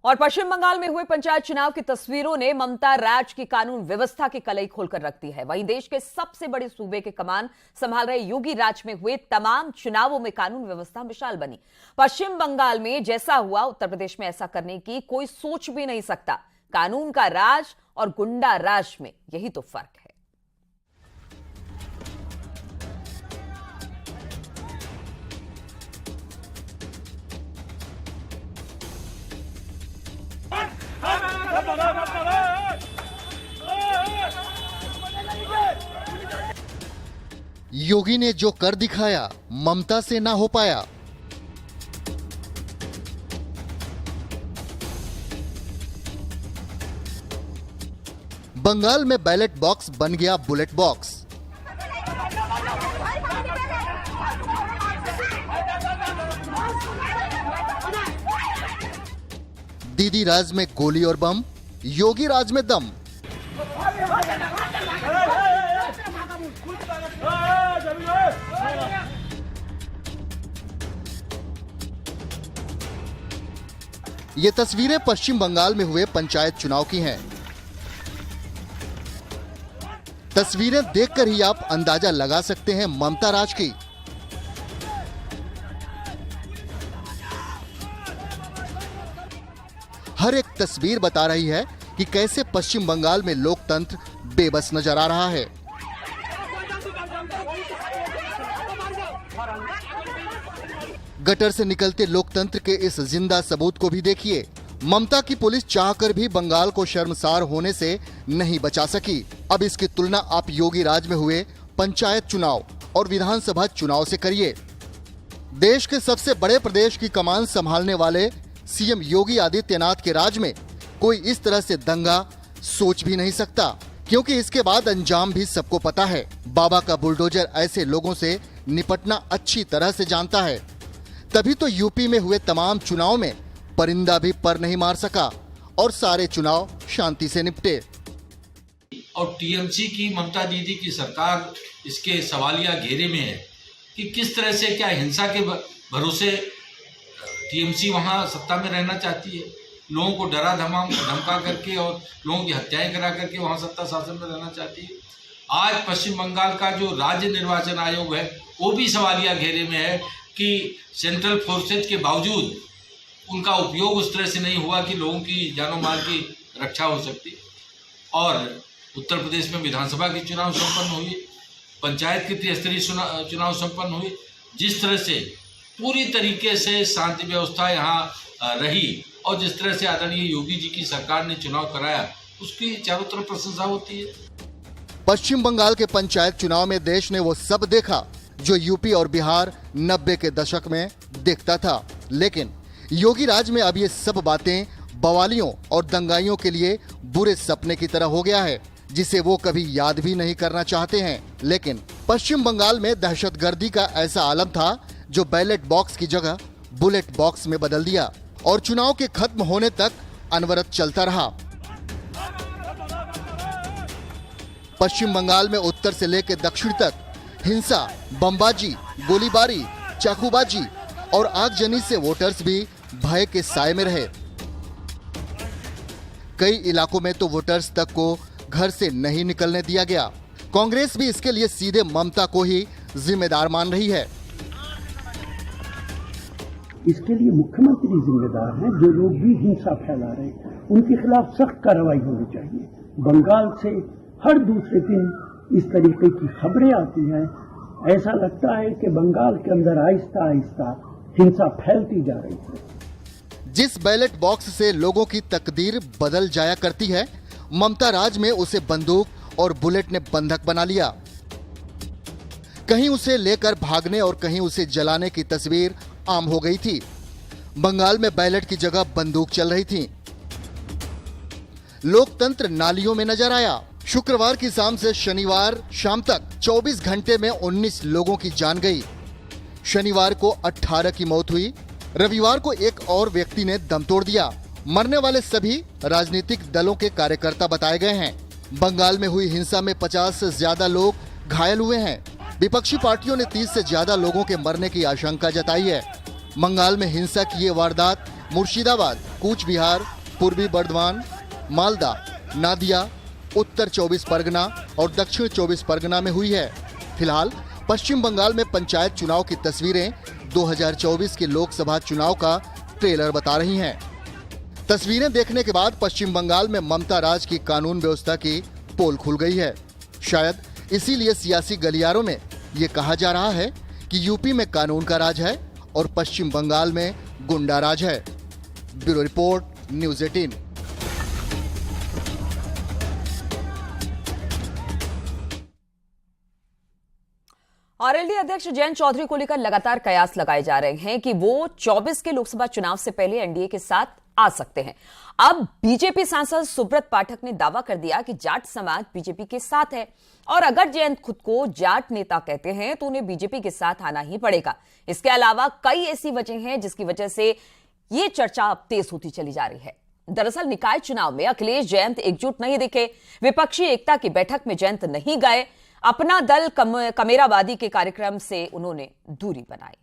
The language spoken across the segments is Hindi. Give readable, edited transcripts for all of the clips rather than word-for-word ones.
और पश्चिम बंगाल में हुए पंचायत चुनाव की तस्वीरों ने ममता राज की कानून व्यवस्था की कलई खोलकर रख दी है। वहीं देश के सबसे बड़े सूबे के कमान संभाल रहे योगी राज में हुए तमाम चुनावों में कानून व्यवस्था मिसाल बनी। पश्चिम बंगाल में जैसा हुआ उत्तर प्रदेश में ऐसा करने की कोई सोच भी नहीं सकता। कानून का राज और गुंडा राज में यही तो फर्क है। योगी ने जो कर दिखाया ममता से ना हो पाया। बंगाल में बैलेट बॉक्स बन गया बुलेट बॉक्स। दीदी राज में गोली और बम, योगी राज में दम। ये तस्वीरें पश्चिम बंगाल में हुए पंचायत चुनाव की हैं। तस्वीरें देखकर ही आप अंदाजा लगा सकते हैं ममता राज की। हर एक तस्वीर बता रही है कि कैसे पश्चिम बंगाल में लोकतंत्र बेबस नजर आ रहा है। गटर से निकलते लोकतंत्र के इस जिंदा सबूत को भी देखिए। ममता की पुलिस चाहकर भी बंगाल को शर्मसार होने से नहीं बचा सकी। अब इसकी तुलना आप योगी राज में हुए पंचायत चुनाव और विधानसभा चुनाव से करिए। देश के सबसे बड़े प्रदेश की कमान संभालने वाले सीएम योगी आदित्यनाथ के राज में कोई इस तरह से दंगा सोच भी नहीं सकता, क्योंकि इसके बाद अंजाम भी सबको पता है। बाबा का बुलडोजर ऐसे लोगों से निपटना अच्छी तरह से जानता है। तभी तो यूपी में हुए तमाम चुनाव में परिंदा भी पर नहीं मार सका और सारे चुनाव शांति से निपटे। और टीएमसी की ममता दीदी की सरकार इसके सवालिया घेरे में है कि किस तरह से क्या हिंसा के भरोसे टीएमसी वहां सत्ता में रहना चाहती है। लोगों को डरा धमका करके और लोगों की हत्याएं करा करके वहां सत्ता शासन में रहना चाहती है। आज पश्चिम बंगाल का जो राज्य निर्वाचन आयोग है वो भी सवालिया घेरे में है कि सेंट्रल फोर्सेज के बावजूद उनका उपयोग उस तरह से नहीं हुआ कि लोगों की जानो माल की रक्षा हो सकती। और उत्तर प्रदेश में विधानसभा की चुनाव संपन्न हुई, पंचायत की त्रिस्तरीय चुनाव संपन्न हुई। जिस तरह से पूरी तरीके से शांति व्यवस्था यहाँ रही और जिस तरह से आदरणीय योगी जी की सरकार ने चुनाव कराया उसकी चारों तरफ प्रशंसा होती है। पश्चिम बंगाल के पंचायत चुनाव में देश ने वो सब देखा जो यूपी और बिहार 90 के दशक में देखता था। लेकिन योगी राज में अब ये सब बातें बवालियों और दंगाइयों के लिए बुरे सपने की तरह हो गया है, जिसे वो कभी याद भी नहीं करना चाहते हैं। लेकिन पश्चिम बंगाल में दहशतगर्दी का ऐसा आलम था जो बैलेट बॉक्स की जगह बुलेट बॉक्स में बदल दिया और चुनाव के खत्म होने तक अनवरत चलता रहा। पश्चिम बंगाल में उत्तर से लेकर दक्षिण तक हिंसा, बमबाजी, गोलीबारी, चाकूबाजी और आगजनी से वोटर्स भी भय के साए में रहे। कई इलाकों में तो वोटर्स तक को घर से नहीं निकलने दिया गया। कांग्रेस भी इसके लिए सीधे ममता को ही जिम्मेदार मान रही है। इसके लिए मुख्यमंत्री जिम्मेदार हैं। जो लोग भी हिंसा फैला रहे हैं उनके खिलाफ सख्त कार्रवाई होनी चाहिए। बंगाल से हर दूसरे दिन इस तरीके की खबरें आती हैं। ऐसा लगता है कि बंगाल के अंदर आहिस्ता आहिस्ता हिंसा फैलती जा रही है। जिस बैलेट बॉक्स से लोगों की तकदीर बदल जाया करती है, ममता राज में उसे बंदूक और बुलेट ने बंधक बना लिया। कहीं उसे लेकर भागने और कहीं उसे जलाने की तस्वीर आम हो गई थी। बंगाल में बैलेट की जगह बंदूक चल रही थी। लोकतंत्र नालियों में नजर आया। शुक्रवार की शाम से शनिवार शाम तक 24 घंटे में 19 लोगों की जान गई। शनिवार को 18 की मौत हुई। रविवार को एक और व्यक्ति ने दम तोड़ दिया। मरने वाले सभी राजनीतिक दलों के कार्यकर्ता बताए गए हैं। बंगाल में हुई हिंसा में 50 से ज्यादा लोग घायल हुए हैं। विपक्षी पार्टियों ने 30 से ज्यादा लोगों के मरने की आशंका जताई है। बंगाल में हिंसा की ये वारदात मुर्शिदाबाद, कूच बिहार, पूर्वी बर्धमान, मालदा, नादिया, उत्तर 24 परगना और दक्षिण 24 परगना में हुई है। फिलहाल पश्चिम बंगाल में पंचायत चुनाव की तस्वीरें 2024 के लोकसभा चुनाव का ट्रेलर बता रही हैं। तस्वीरें देखने के बाद पश्चिम बंगाल में ममता राज की कानून व्यवस्था की पोल खुल गई है। शायद इसीलिए सियासी गलियारों में ये कहा जा रहा है कि यूपी में कानून का राज है और पश्चिम बंगाल में गुंडा राज है। Bureau report, news 18। आरएलडी अध्यक्ष जयंत चौधरी को लेकर लगातार कयास लगाए जा रहे हैं कि वो 24 के लोकसभा चुनाव से पहले एनडीए के साथ आ सकते हैं। अब बीजेपी सांसद सुब्रत पाठक ने दावा कर दिया कि जाट समाज बीजेपी के साथ है और अगर जयंत खुद को जाट नेता कहते हैं तो उन्हें बीजेपी के साथ आना ही पड़ेगा। इसके अलावा कई ऐसी वजह हैं जिसकी वजह से ये चर्चा अब तेज होती चली जा रही है। दरअसल निकाय चुनाव में अखिलेश जयंत एकजुट नहीं दिखे, विपक्षी एकता की बैठक में जयंत नहीं गए, अपना दल कमेरावादी के कार्यक्रम से उन्होंने दूरी बनाई।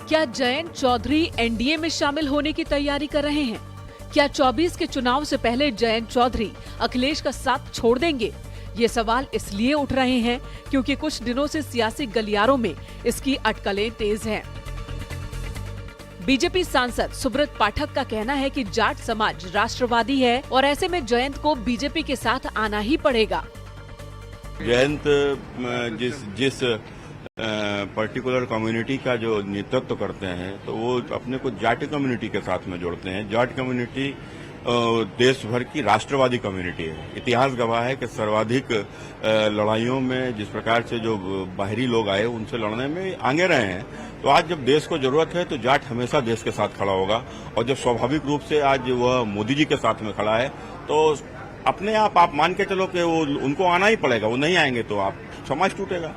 क्या जयंत चौधरी एनडीए में शामिल होने की तैयारी कर रहे हैं? क्या 24 के चुनाव से पहले जयंत चौधरी अखिलेश का साथ छोड़ देंगे? ये सवाल इसलिए उठ रहे हैं क्योंकि कुछ दिनों से सियासी गलियारों में इसकी अटकलें तेज हैं। बीजेपी सांसद सुब्रत पाठक का कहना है कि जाट समाज राष्ट्रवादी है और ऐसे में जयंत को बीजेपी के साथ आना ही पड़ेगा। जयंत जिस पर्टिकुलर कम्युनिटी का जो नेतृत्व करते हैं तो वो अपने को जाट कम्युनिटी के साथ में जोड़ते हैं। जाट कम्युनिटी देश भर की राष्ट्रवादी कम्युनिटी है। इतिहास गवाह है कि सर्वाधिक लड़ाइयों में जिस प्रकार से जो बाहरी लोग आए उनसे लड़ने में आगे रहे हैं। तो आज जब देश को जरूरत है तो जाट हमेशा देश के साथ खड़ा होगा और जब स्वाभाविक रूप से आज वह मोदी जी के साथ में खड़ा है तो अपने आप मान के चलो कि वो उनको आना ही पड़ेगा। वो नहीं आएंगे तो आप समाज टूटेगा।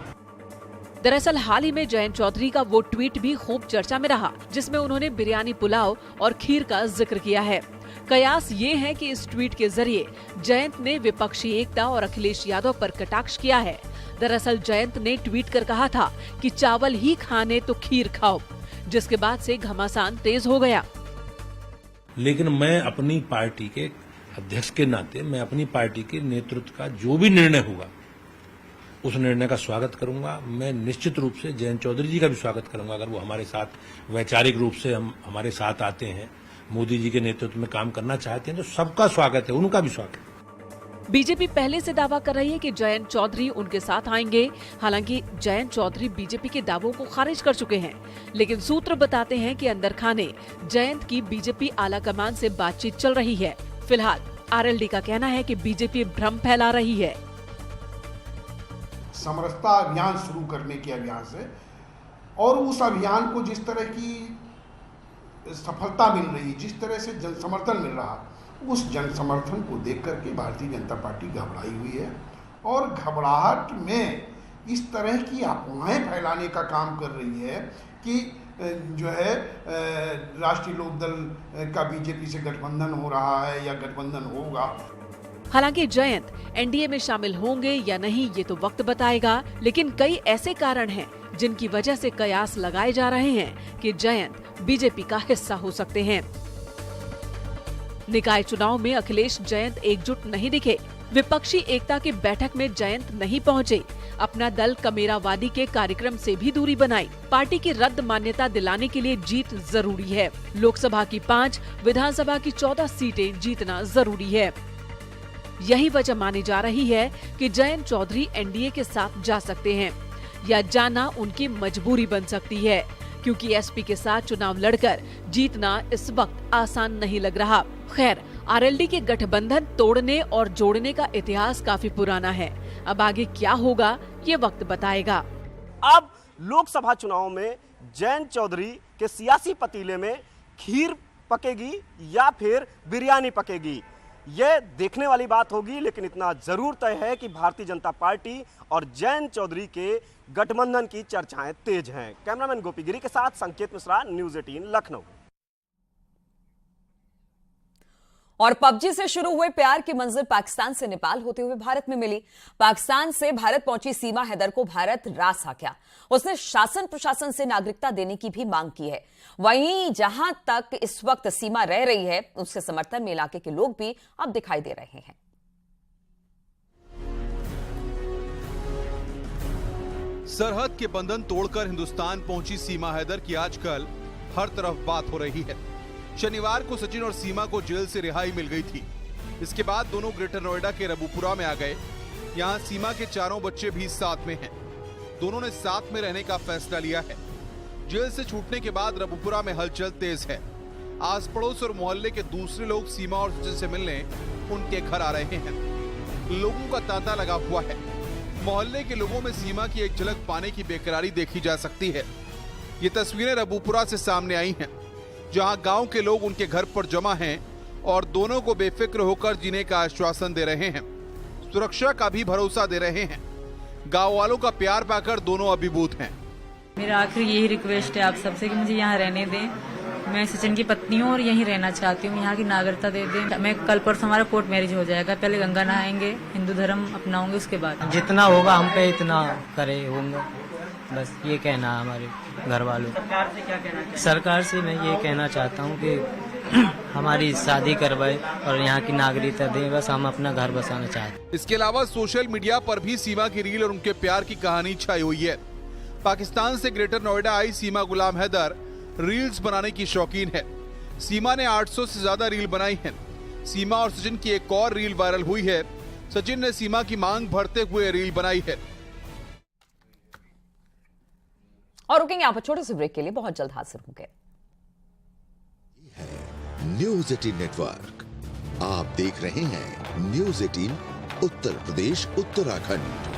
दरअसल हाल ही में जयंत चौधरी का वो ट्वीट भी खूब चर्चा में रहा जिसमें उन्होंने बिरयानी, पुलाव और खीर का जिक्र किया है। कयास ये है कि इस ट्वीट के जरिए जयंत ने विपक्षी एकता और अखिलेश यादव पर कटाक्ष किया है। दरअसल जयंत ने ट्वीट कर कहा था कि चावल ही खाने तो खीर खाओ, जिसके बाद से घमासान तेज हो गया। लेकिन मैं अपनी पार्टी के अध्यक्ष के नाते मैं अपनी पार्टी के नेतृत्व का जो भी निर्णय होगा उस निर्णय का स्वागत करूंगा। मैं निश्चित रूप से जयंत चौधरी जी का भी स्वागत करूंगा अगर वो हमारे साथ वैचारिक रूप से हमारे साथ आते हैं, मोदी जी के नेतृत्व में काम करना चाहते हैं तो सबका स्वागत है, उनका भी स्वागत। बीजेपी पहले से दावा कर रही है कि जयंत चौधरी उनके साथ आएंगे। हालांकि जयंत चौधरी बीजेपी के दावों को खारिज कर चुके हैं, लेकिन सूत्र बताते हैं कि अंदर खाने जयंत की बीजेपी आलाकमान से बातचीत चल रही है। फिलहाल आरएलडी का कहना है कि बीजेपी भ्रम फैला रही है। समरसता अभियान शुरू करने के अभियान से और उस अभियान को जिस तरह की सफलता मिल रही, जिस तरह से जन समर्थन मिल रहा, उस जन समर्थन को देख करके भारतीय जनता पार्टी घबराई हुई है और घबराहट में इस तरह की अफवाहें फैलाने का काम कर रही है कि जो है राष्ट्रीय लोकदल का बीजेपी से गठबंधन हो रहा है या गठबंधन होगा। हालांकि जयंत एनडीए में शामिल होंगे या नहीं ये तो वक्त बताएगा, लेकिन कई ऐसे कारण हैं जिनकी वजह से कयास लगाए जा रहे हैं कि जयंत बीजेपी का हिस्सा हो सकते हैं। निकाय चुनाव में अखिलेश जयंत एकजुट नहीं दिखे, विपक्षी एकता की बैठक में जयंत नहीं पहुंचे, अपना दल कमेरावादी के कार्यक्रम से भी दूरी बनाई। पार्टी की रद्द मान्यता दिलाने के लिए जीत जरूरी है। लोकसभा की 5, विधानसभा की 14 सीटें जीतना जरूरी है। यही वजह मानी जा रही है कि जयंत चौधरी एनडीए के साथ जा सकते हैं या जाना उनकी मजबूरी बन सकती है, क्योंकि एसपी के साथ चुनाव लड़कर जीतना इस वक्त आसान नहीं लग रहा। खैर, आरएलडी के गठबंधन तोड़ने और जोड़ने का इतिहास काफी पुराना है। अब आगे क्या होगा ये वक्त बताएगा। अब लोकसभा चुनाव में जयंत चौधरी के सियासी पतीले में खीर पकेगी या फिर बिरयानी पकेगी, यह देखने वाली बात होगी। लेकिन इतना जरूर तय है कि भारतीय जनता पार्टी और जयंत चौधरी के गठबंधन की चर्चाएं तेज हैं। कैमरामैन गोपी गिरी के साथ संकेत मिश्रा, न्यूज़ 18 लखनऊ। और पबजी से शुरू हुए प्यार की मंजिल पाकिस्तान से नेपाल होते हुए भारत में मिली। पाकिस्तान से भारत पहुंची सीमा हैदर को भारत रास आ गया। उसने शासन प्रशासन से नागरिकता देने की भी मांग की है। वहीं जहां तक इस वक्त सीमा रह रही है, उसके समर्थन में इलाके के लोग भी अब दिखाई दे रहे हैं। सरहद के बंधन तोड़कर हिंदुस्तान पहुंची सीमा हैदर की आजकल हर तरफ बात हो रही है। शनिवार को सचिन और सीमा को जेल से रिहाई मिल गई थी। इसके बाद दोनों ग्रेटर नोएडा के रबुपुरा में आ गए। यहां सीमा के चारों बच्चे भी साथ में हैं। दोनों ने साथ में रहने का फैसला लिया है। जेल से छूटने के बाद रबुपुरा में हलचल तेज है। आस पड़ोस और मोहल्ले के दूसरे लोग सीमा और सचिन से मिलने उनके घर आ रहे हैं। लोगों का तांता लगा हुआ है। मोहल्ले के लोगों में सीमा की एक झलक पाने की बेकरारी देखी जा सकती है। ये तस्वीरें रबुपुरा से सामने आई हैं, जहां गांव के लोग उनके घर पर जमा हैं और दोनों को बेफिक्र होकर जीने का आश्वासन दे रहे हैं, सुरक्षा का भी भरोसा दे रहे हैं। गांव वालों का प्यार पाकर दोनों अभिभूत हैं। मेरा आखिर यही रिक्वेस्ट है आप सबसे कि मुझे यहाँ रहने दें। मैं सचिन की पत्नी हूँ और यहीं रहना चाहती हूँ। यहाँ की नागरिकता दे दें। मैं कल परसों हमारा कोर्ट मैरिज हो जाएगा। पहले गंगा नहाएंगे, हिंदू धर्म अपनाऊंगे, उसके बाद जितना होगा हम पे इतना करे होंगे। बस ये कहना है हमारे घर वालों। सरकार से क्या कहना चाहिए? सरकार से मैं ये कहना चाहता हूँ कि हमारी शादी करवाए और यहाँ की नागरिकता दें। बस हम अपना घर बसाना चाहते हैं। इसके अलावा सोशल मीडिया पर भी सीमा की रील और उनके प्यार की कहानी छाई हुई है। पाकिस्तान से ग्रेटर नोएडा आई सीमा गुलाम हैदर रील्स बनाने की शौकीन है। सीमा ने 800 से ज्यादा रील बनाई हैं। सीमा और सचिन की एक और रील वायरल हुई है। सचिन ने सीमा की मांग भरते हुए रील बनाई है। और रुकेंगे यहाँ पर छोटे से ब्रेक के लिए, बहुत जल्द हाजिर होंगे। न्यूज़ 18 नेटवर्क, आप देख रहे हैं न्यूज़ 18 उत्तर प्रदेश उत्तराखंड।